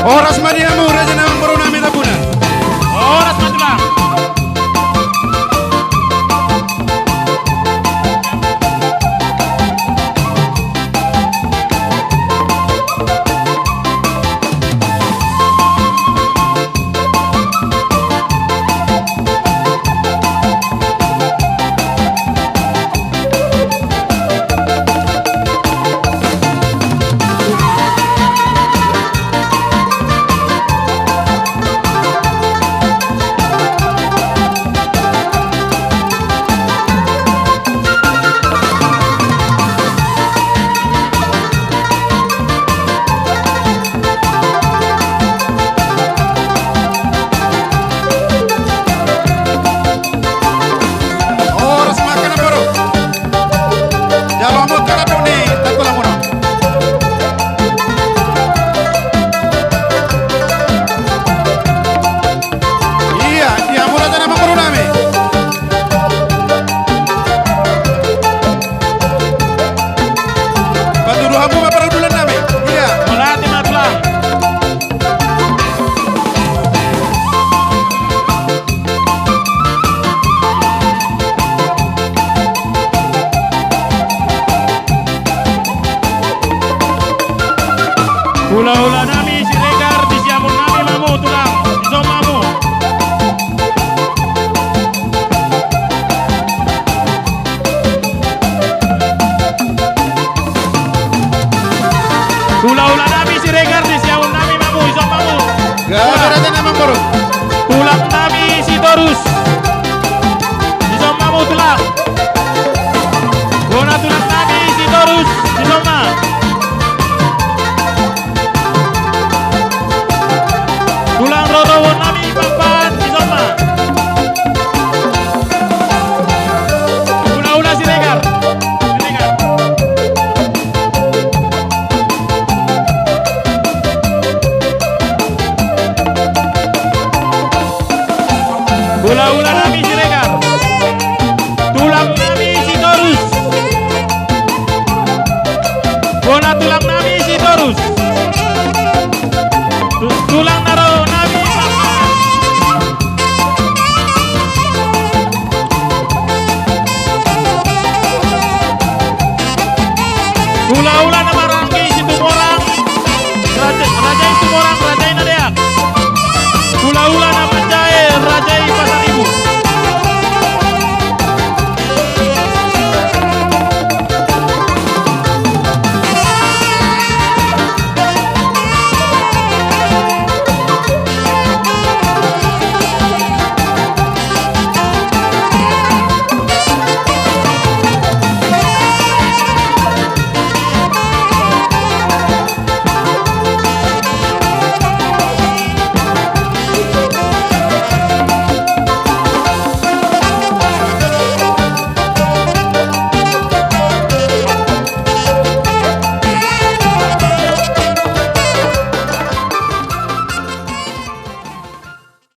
Oras madiamu raja namang borona medapuna. Oras matulang. Oras makan boro. Jawamu kadang ni tatulang mono. Iya, dia mula raja namang borona me. Paduduhanmu maparudulan nami. Iya. Melati matulang. Hula-hula nami si Regar di siamon nami mamu tulang. Iso mamu. Hula-hula nami si Regar di siamon nami mamu. Iso mamu. Gak raja namang boro. Ulang nami si Torus. Iso mamu tulang. Gona tulang nami.